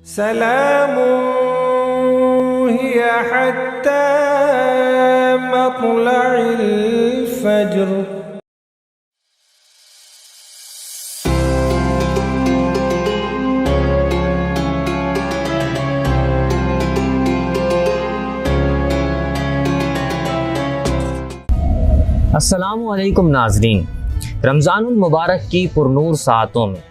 سلام هي حتى مطلع الفجر. السلام علیکم ناظرین، رمضان المبارک کی پرنور ساعتوں میں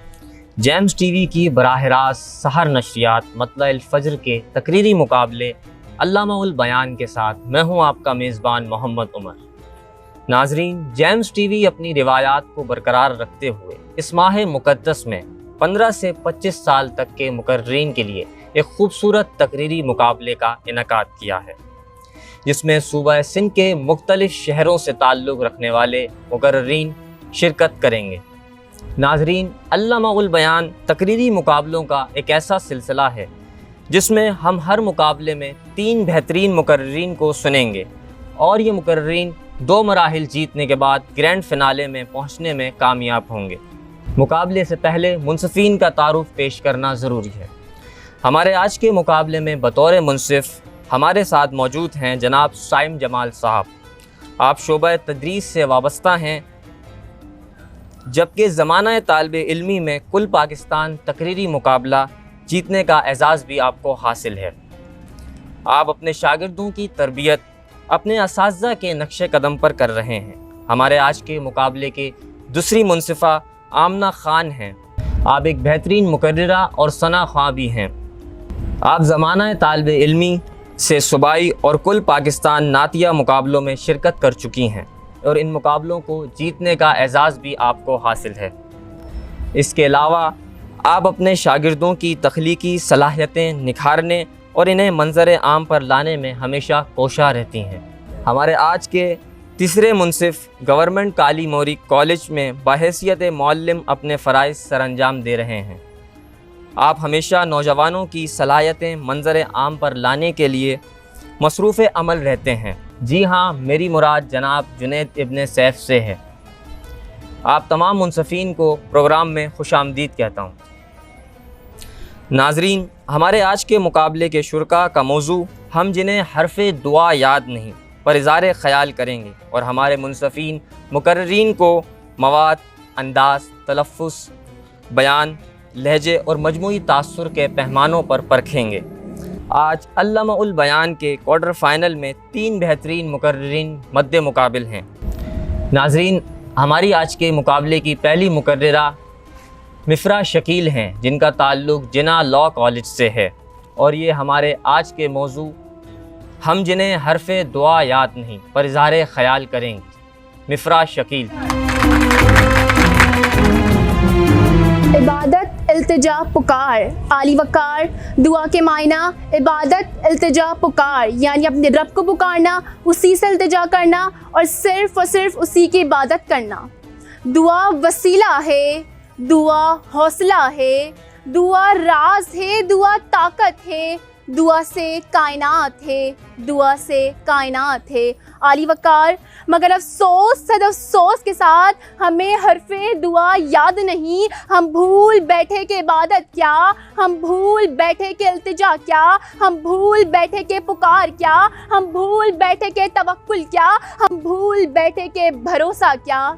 جیمز ٹی وی کی براہ راست سحر نشریات مطلع الفجر کے تقریری مقابلے علامہ البیان کے ساتھ میں ہوں آپ کا میزبان محمد عمر۔ ناظرین، جیمز ٹی وی اپنی روایات کو برقرار رکھتے ہوئے اس ماہ مقدس میں 15 سے 25 سال تک کے مقررین کے لیے ایک خوبصورت تقریری مقابلے کا انعقاد کیا ہے، جس میں صوبہ سندھ کے مختلف شہروں سے تعلق رکھنے والے مقررین شرکت کریں گے۔ ناظرین، علامہ البیان تقریری مقابلوں کا ایک ایسا سلسلہ ہے جس میں ہم ہر مقابلے میں 3 بہترین مقررین کو سنیں گے، اور یہ مقررین 2 مراحل جیتنے کے بعد گرینڈ فنالے میں پہنچنے میں کامیاب ہوں گے۔ مقابلے سے پہلے منصفین کا تعارف پیش کرنا ضروری ہے۔ ہمارے آج کے مقابلے میں بطور منصف ہمارے ساتھ موجود ہیں جناب سائم جمال صاحب۔ آپ شعبہ تدریس سے وابستہ ہیں، جبکہ زمانہ طالب علمی میں کل پاکستان تقریری مقابلہ جیتنے کا اعزاز بھی آپ کو حاصل ہے۔ آپ اپنے شاگردوں کی تربیت اپنے اساتذہ کے نقش قدم پر کر رہے ہیں۔ ہمارے آج کے مقابلے کے دوسری منصفہ آمنہ خان ہیں۔ آپ ایک بہترین مقررہ اور ثنا خواں بھی ہیں۔ آپ زمانہ طالب علمی سے صوبائی اور کل پاکستان نعتیہ مقابلوں میں شرکت کر چکی ہیں، اور ان مقابلوں کو جیتنے کا اعزاز بھی آپ کو حاصل ہے۔ اس کے علاوہ آپ اپنے شاگردوں کی تخلیقی صلاحیتیں نکھارنے اور انہیں منظر عام پر لانے میں ہمیشہ کوشاں رہتی ہیں۔ ہمارے آج کے تیسرے منصف گورنمنٹ کالی موری کالج میں بحیثیت معلم اپنے فرائض سر انجام دے رہے ہیں۔ آپ ہمیشہ نوجوانوں کی صلاحیتیں منظر عام پر لانے کے لیے مصروف عمل رہتے ہیں۔ جی ہاں، میری مراد جناب جنید ابن سیف سے ہے۔ آپ تمام منصفین کو پروگرام میں خوش آمدید کہتا ہوں۔ ناظرین، ہمارے آج کے مقابلے کے شرکاء کا موضوع ہم جنہیں حرف دعا یاد نہیں پر اظہار خیال کریں گے، اور ہمارے منصفین مقررین کو مواد، انداز، تلفظ، بیان، لہجے اور مجموعی تاثر کے پیمانوں پر پرکھیں گے۔ آج علامہ البیان کے کوارٹر فائنل میں 3 بہترین مقررین مد مقابل ہیں۔ ناظرین، ہماری آج کے مقابلے کی پہلی مقررہ مفرا شکیل ہیں، جن کا تعلق جناح لاء کالج سے ہے، اور یہ ہمارے آج کے موضوع ہم جنہیں حرف دعا یاد نہیں پر اظہار خیال کریں گے۔ مفرا شکیل۔ عبادت، التجا، پکار۔ عالی وقار دعا کے معنی عبادت، التجا، پکار، یعنی اپنے رب کو پکارنا، اسی سے التجا کرنا اور صرف اسی کی عبادت کرنا۔ دعا وسیلہ ہے، دعا حوصلہ ہے، دعا راز ہے، دعا طاقت ہے، دعا سے کائنات ہے، دعا سے کائنات ہے۔ عالی وقار، مگر افسوس، صد افسوس کے ساتھ ہمیں حرف دعا یاد نہیں۔ ہم بھول بیٹھے کہ عبادت کیا، ہم بھول بیٹھے کہ التجا کیا، ہم بھول بیٹھے کہ پکار کیا، ہم بھول بیٹھے کہ توکل کیا، ہم بھول بیٹھے کہ بھروسہ کیا۔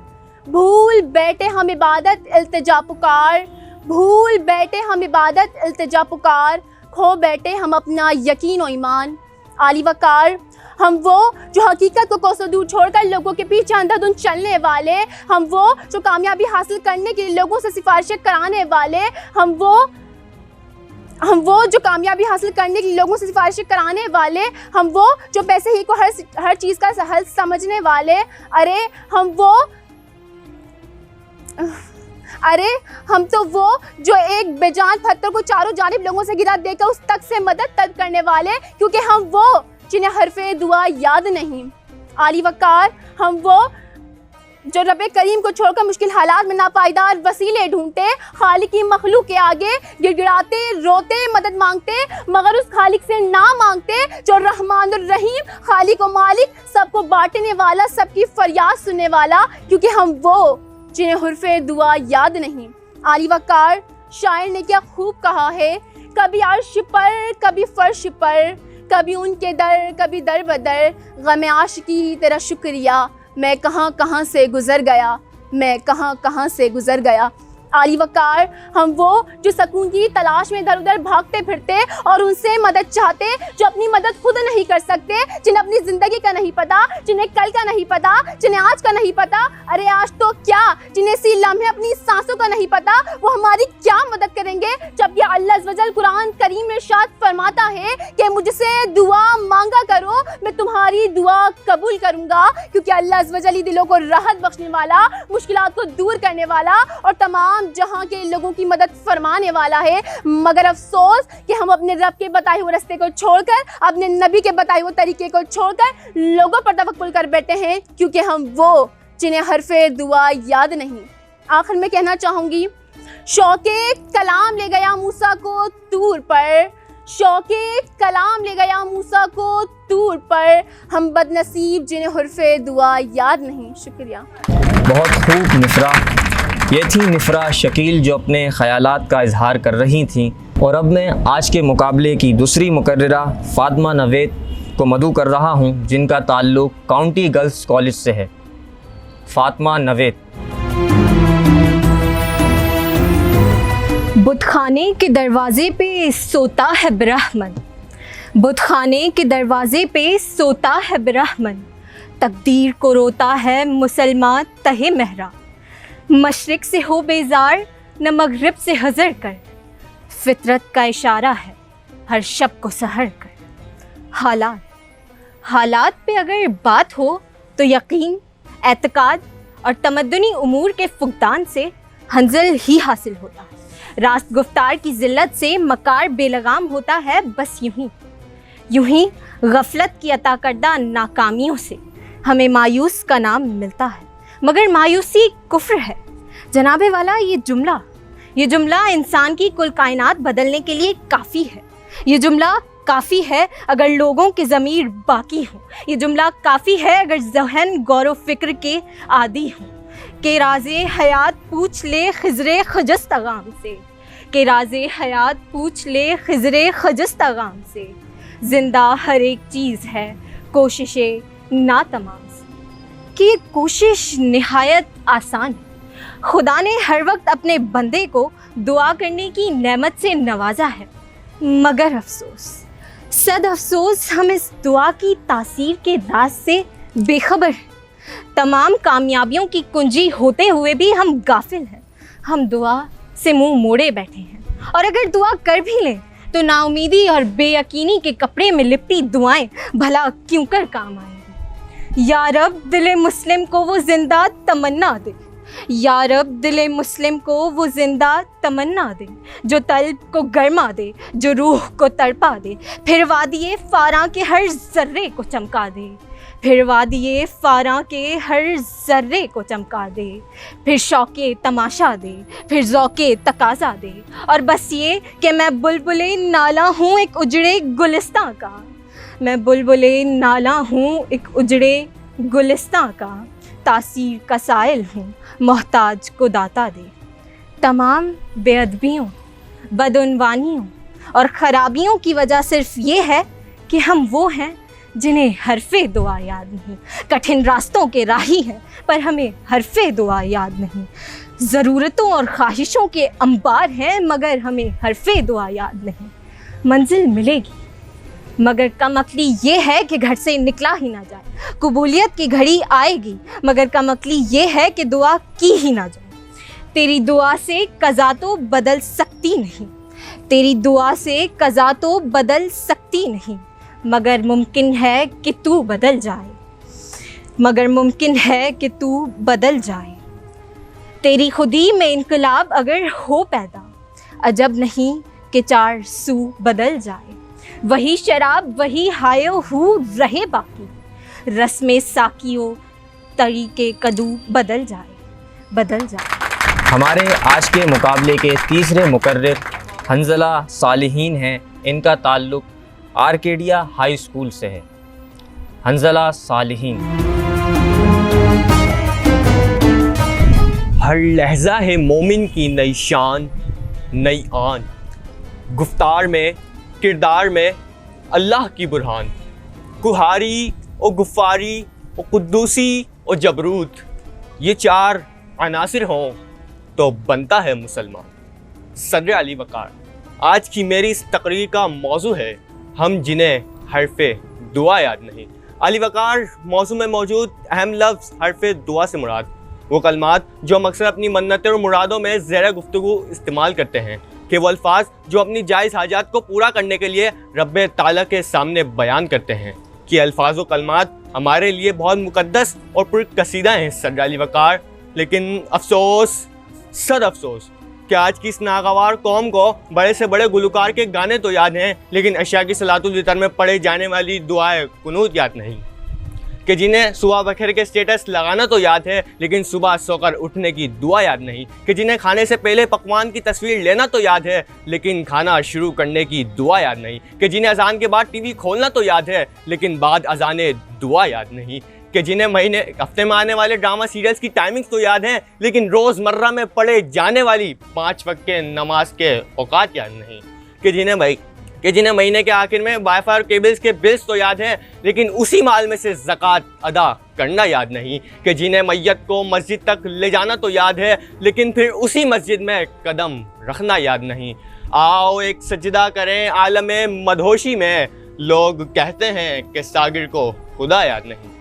بھول بیٹھے ہم عبادت، التجا، پکار، بھول بیٹھے ہم عبادت، التجا، پکار، کھو بیٹھے ہم اپنا یقین و ایمان۔ عالی وقار، ہم وہ جو حقیقت کو کوسوں دور چھوڑ کر لوگوں کے پیچھے اندھا دھند چلنے والے، ہم وہ جو کامیابی حاصل کرنے کے لیے لوگوں سے سفارشیں کرانے والے، ہم وہ جو کامیابی حاصل کرنے کے لیے لوگوں سے سفارشیں کرانے والے، ہم وہ جو پیسے ہی کو ہر چیز کا حل سمجھنے والے، ہم تو وہ جو ایک بے جان پتھر کو چاروں جانب لوگوں سے گرا دے کر اس تک سے مدد طلب کرنے والے، کیونکہ ہم وہ جنہیں حرف دعا یاد نہیں۔ عالی وقار، ہم وہ جو رب کریم کو چھوڑ کر مشکل حالات میں ناپائیدار وسیلے ڈھونڈتے، خالق کی مخلوق کے آگے گڑ گڑاتے، روتے، مدد مانگتے، مگر اس خالق سے نہ مانگتے جو رحمان الرحیم، خالق و مالک، سب کو بانٹنے والا، سب کی فریاد سننے والا، کیونکہ ہم وہ جنہیں حرف دعا یاد نہیں۔ عالی وقار، شاعر نے کیا خوب کہا ہے، کبھی عرش پر کبھی فرش پر، کبھی ان کے در کبھی در بدر، غم عاشقی تیرا شکریہ، میں کہاں کہاں سے گزر گیا، میں کہاں کہاں سے گزر گیا۔ عالی وقار، ہم وہ جو سکون کی تلاش میں ادھر ادھر بھاگتے پھرتے اور ان سے مدد چاہتے جو اپنی مدد خود نہیں کر سکتے، جنہیں اپنی زندگی کا نہیں پتا، جنہیں کل کا نہیں پتا، جنہیں آج کا نہیں پتا، ارے آج تو کیا، جنہیں اسی لمحے اپنی سانسوں کا نہیں پتا، وہ ہماری کیا مدد کریں گے، جب یہ اللہ عز و جل قرآن کریم میں ارشاد فرماتا ہے کہ مجھ سے دعا مانگا کرو، میں تمہاری دعا قبول کروں گا، کیونکہ اللہ عز و جل دلوں کو راحت بخشنے والا، مشکلات کو دور کرنے والا اور تمام جہاں کے لوگوں کی مدد فرمانے والا ہے۔ مگر افسوس کہ ہم اپنے رب کے بتائے ہوئے راستے کو چھوڑ کر، اپنے نبی کے بتائے ہوئے طریقے کو چھوڑ کر لوگوں پر توکل کر بیٹھے ہیں، کیونکہ ہم وہ جنہیں حرف دعا یاد نہیں۔ آخر میں کہنا چاہوں گی، شوق کلام لے گیا موسیٰ کو طور پر، شوق کلام لے گیا موسیٰ کو طور پر، ہم بد نصیب جنہیں حرف دعا یاد نہیں۔ شکریہ۔ بہت خوب نفرہ، یہ تھی نفرہ شکیل جو اپنے خیالات کا اظہار کر رہی تھیں، اور اب میں آج کے مقابلے کی دوسری مقررہ فاطمہ نوید کو مدعو کر رہا ہوں، جن کا تعلق کاؤنٹی گرلز کالج سے ہے۔ فاطمہ نوید۔ بت خانے کے دروازے پہ سوتا ہے برہمن، بت خانے کے دروازے پہ سوتا ہے برہمن، تقدیر کو روتا ہے مسلمان تہے مہرا، مشرق سے ہو بیزار نہ مغرب سے حذر کر، فطرت کا اشارہ ہے ہر شب کو سحر کر۔ حالات پہ اگر بات ہو تو یقین، اعتقاد اور تمدنی امور کے فقدان سے ہنزل ہی حاصل ہوتا ہے، راست گفتار کی ذلت سے مکار بے لگام ہوتا ہے، بس یوں ہی غفلت کی عطا کردہ ناکامیوں سے ہمیں مایوس کا نام ملتا ہے، مگر مایوسی کفر ہے۔ جناب والا، یہ جملہ انسان کی کل کائنات بدلنے کے لیے کافی ہے، یہ جملہ کافی ہے اگر لوگوں کے ضمیر باقی ہوں، یہ جملہ کافی ہے اگر ذہن غور و فکر کے عادی ہوں، کہ راز حیات پوچھ لے خضر خجستغام سے، کہ راز حیات پوچھ لے خضر خجستغام سے، زندہ ہر ایک چیز ہے کوشش ناتمام سے، کہ یہ کوشش نہایت آسان ہے۔ خدا نے ہر وقت اپنے بندے کو دعا کرنے کی نعمت سے نوازا ہے، مگر افسوس، صد افسوس، ہم اس دعا کی تاثیر کے راز سے بے خبر ہیں۔ تمام کامیابیوں کی کنجی ہوتے ہوئے بھی ہم غافل ہیں، ہم دعا سے منہ موڑے بیٹھے ہیں، اور اگر دعا کر بھی لیں تو نا امیدی اور بے یقینی کے کپڑے میں لپٹی دعائیں بھلا کیوں کر کام آئیں گی۔ یا رب دل مسلم کو وہ زندہ تمنا دے، یا رب دل مسلم کو وہ زندہ تمنا دے، جو طلب کو گرما دے، جو روح کو تڑپا دے، پھر وادی فاراں کے ہر ذرے کو چمکا دے، پھر وادی فاراں کے ہر ذرے کو چمکا دے، پھر شوق تماشا دے، پھر ذوق تقاضا دے، اور بس یہ کہ میں بلبل نالا ہوں ایک اجڑے گلستاں کا، میں بلبل نالا ہوں ایک اجڑے گلستاں کا، تاثیر کا سائل ہوں محتاج کو داتا دے۔ تمام بے ادبیوں، بدعنوانیوں اور خرابیوں کی وجہ صرف یہ ہے کہ ہم وہ ہیں جنہیں حرف دعا یاد نہیں، کٹھن راستوں کے راہی ہیں پر ہمیں حرف دعا یاد نہیں، ضرورتوں اور خواہشوں کے انبار ہیں مگر ہمیں حرف دعا یاد نہیں۔ منزل ملے گی مگر کم عقلی یہ ہے کہ گھر سے نکلا ہی نہ جائے، قبولیت کی گھڑی آئے گی مگر کم عقلی یہ ہے کہ دعا کی ہی نہ جائے۔ تیری دعا سے قضا تو بدل سکتی نہیں، تیری دعا سے قضا تو بدل سکتی نہیں، مگر ممکن ہے کہ تو بدل جائے، مگر ممکن ہے کہ تو بدل جائے۔ تیری خودی میں انقلاب اگر ہو پیدا، عجب نہیں کہ چار سو بدل جائے، وہی شراب وہی ہائے و ہو رہے باقی، رسم ساقیوں طریقے کدو بدل جائے، بدل جائے۔ ہمارے آج کے مقابلے کے تیسرے مقرر حنزلہ صالحین ہیں، ان کا تعلق آرکیڈیا ہائی اسکول سے ہے۔ حنزلہ صالحین۔ ہر لحظہ ہے مومن کی نئی شان، نئی آن، گفتار میں کردار میں اللہ کی برہان، کہاری و غفاری و قدوسی و جبروت، یہ چار عناصر ہوں تو بنتا ہے مسلمان۔ صدر علی وقار، آج کی میری اس تقریر کا موضوع ہے ہم جنہیں حرف دعا یاد نہیں۔ علی وقار موضوع میں موجود اہم لفظ حرف دعا سے مراد وہ کلمات جو ہم اکثر اپنی منتیں اور مرادوں میں زیر گفتگو استعمال کرتے ہیں، کہ وہ الفاظ جو اپنی جائز حاجات کو پورا کرنے کے لیے رب تعالیٰ کے سامنے بیان کرتے ہیں، کہ الفاظ و کلمات ہمارے لیے بہت مقدس اور پرکشیدہ ہیں صدر علی وقار۔ لیکن افسوس، صد افسوس کہ آج کی اس ناگوار قوم کو بڑے سے بڑے گلوکار کے گانے تو یاد ہیں، لیکن عشاء کی صلاۃ الوتر میں پڑھے جانے والی دعائے قنوت یاد نہیں، کہ جنہیں صبح بخیر کے سٹیٹس لگانا تو یاد ہے لیکن صبح سو کر اٹھنے کی دعا یاد نہیں، کہ جنہیں کھانے سے پہلے پکوان کی تصویر لینا تو یاد ہے لیکن کھانا شروع کرنے کی دعا یاد نہیں، کہ جنہیں اذان کے بعد ٹی وی کھولنا تو یاد ہے لیکن بعد اذان دعا یاد نہیں، کہ جنہیں ہفتے میں آنے والے ڈرامہ سیریلز کی ٹائمنگز تو یاد ہیں لیکن روز مرہ میں پڑھے جانے والی 5 وقت کے نماز کے اوقات یاد نہیں، کہ جنہیں مہینے کے آخر میں وائی فائی اور کیبلز کے بلز تو یاد ہیں لیکن اسی مال میں سے زکوٰۃ ادا کرنا یاد نہیں، کہ جنہیں میت کو مسجد تک لے جانا تو یاد ہے لیکن پھر اسی مسجد میں قدم رکھنا یاد نہیں۔ آؤ ایک سجدہ کریں عالم مدہوشی میں، لوگ کہتے ہیں کہ ساگر کو خدا یاد نہیں۔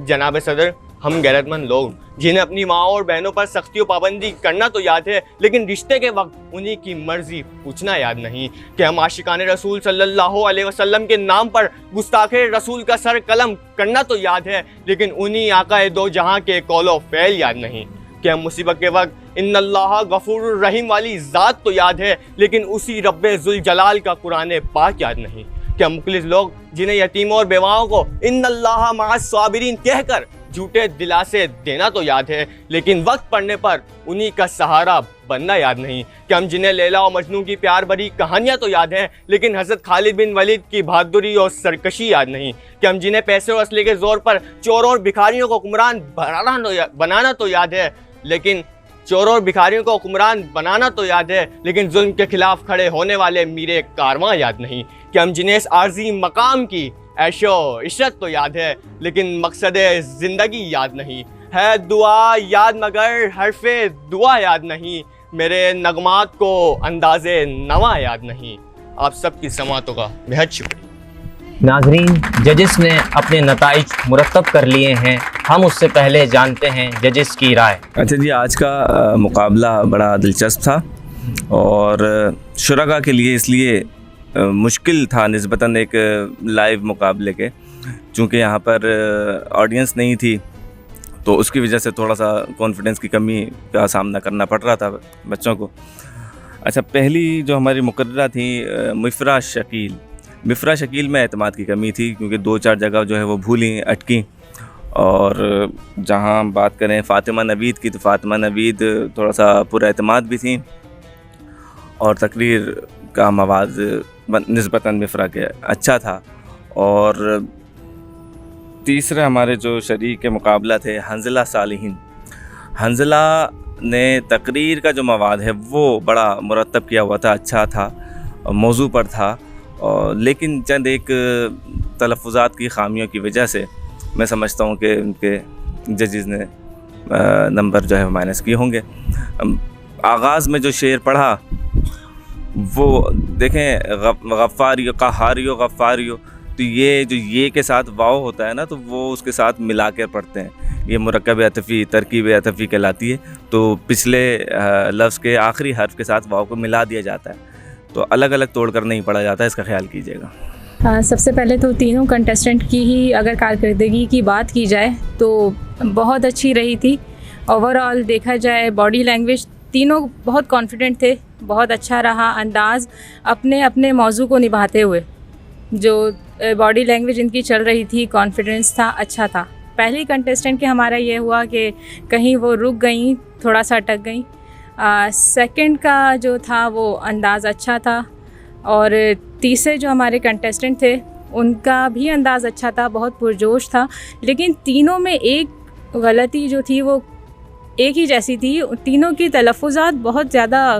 جناب صدر، ہم غیرت مند لوگ جنہیں اپنی ماں اور بہنوں پر سختی و پابندی کرنا تو یاد ہے لیکن رشتے کے وقت انہی کی مرضی پوچھنا یاد نہیں، کہ ہم عاشقان رسول صلی اللہ علیہ وسلم کے نام پر گستاخ رسول کا سر قلم کرنا تو یاد ہے لیکن انہی آقا دو جہاں کے قول و فعل یاد نہیں، کہ ہم مصیبت کے وقت ان اللہ غفور الرحیم والی ذات تو یاد ہے لیکن اسی رب ذوالجلال کا قرآن پاک یاد نہیں، کہ ہم مخلص لوگ جنہیں یتیموں اور بیواؤں کو ان اللہ مع الصابرین کہہ کر جھوٹے دلاسے دینا تو یاد ہے لیکن وقت پڑنے پر انہی کا سہارا بننا یاد نہیں، کہ ہم جنہیں لیلا و مجنون کی پیار بھری کہانیاں تو یاد ہیں لیکن حضرت خالد بن ولید کی بہادری اور سرکشی یاد نہیں، کہ ہم جنہیں پیسے اور اسلحے کے زور پر چوروں اور بھکاریوں کو حکمران بنانا تو یاد ہے لیکن ظلم کے خلاف کھڑے ہونے والے میرے کارواں یاد نہیں، کہ ہم جنہیں اس عارضی مقام کی عیش و عشرت تو یاد ہے لیکن مقصد زندگی یاد نہیں، ہے دعا یاد مگر حرف دعا یاد نہیں، میرے نغمات کو انداز نواں یاد نہیں۔ آپ سب کی سماعتوں کا بہت شکریہ۔ ناظرین، ججز نے اپنے نتائج مرتب کر لیے ہیں، ہم اس سے پہلے جانتے ہیں ججز کی رائے۔ اچھا جی، آج کا مقابلہ بڑا دلچسپ تھا اور شرکاء کے لیے اس لیے مشکل تھا نسبتاً ایک لائیو مقابلے کے، چونکہ یہاں پر آڈینس نہیں تھی تو اس کی وجہ سے تھوڑا سا کانفیڈنس کی کمی کا سامنا کرنا پڑ رہا تھا بچوں کو۔ اچھا، پہلی جو ہماری مقررہ تھی مفرا شکیل میں اعتماد کی کمی تھی کیونکہ 2-4 جگہ جو ہے وہ بھولیں اٹکیں، اور جہاں بات کریں فاطمہ نوید کی تو فاطمہ نوید تھوڑا سا پر اعتماد بھی تھیں اور تقریر کا مواد نسبتاً مفرا کے اچھا تھا۔ اور تیسرے ہمارے جو شریک مقابلہ تھے حنظلہ صالحین، حنظلہ نے تقریر کا جو مواد ہے وہ بڑا مرتب کیا ہوا تھا، اچھا تھا، موضوع پر تھا، لیکن چند ایک تلفظات کی خامیوں کی وجہ سے میں سمجھتا ہوں کہ ان کے ججز نے نمبر جو ہے مائنس کیے ہوں گے۔ آغاز میں جو شعر پڑھا وہ دیکھیں، غفاریو قہاریو غفاریو، تو یہ جو یہ کے ساتھ واو ہوتا ہے نا تو وہ اس کے ساتھ ملا کے پڑھتے ہیں، یہ مرکب عطفی ترکیب عطفی کہلاتی ہے، تو پچھلے لفظ کے آخری حرف کے ساتھ واو کو ملا دیا جاتا ہے، تو الگ الگ توڑ کر نہیں پڑھا جاتا ہے، اس کا خیال کیجیے گا۔ سب سے پہلے تو تینوں کنٹیسٹنٹ کی ہی اگر کارکردگی کی بات کی جائے تو بہت اچھی رہی تھی۔ اوور آل دیکھا جائے باڈی لینگویج تینوں بہت کانفیڈنٹ تھے، بہت اچھا رہا انداز اپنے اپنے موضوع کو نبھاتے ہوئے، جو باڈی لینگویج ان کی چل رہی تھی، کانفیڈنس تھا، اچھا تھا۔ پہلی کنٹیسٹنٹ کے ہمارا یہ ہوا کہ کہیں وہ رک گئیں، تھوڑا سا اٹک گئیں۔ سیکنڈ کا جو تھا وہ انداز اچھا تھا، اور تیسرے جو ہمارے کنٹیسٹنٹ تھے ان کا بھی انداز اچھا تھا، بہت پرجوش تھا، لیکن تینوں میں ایک غلطی جو تھی وہ ایک ہی جیسی تھی، تینوں کی تلفظات بہت زیادہ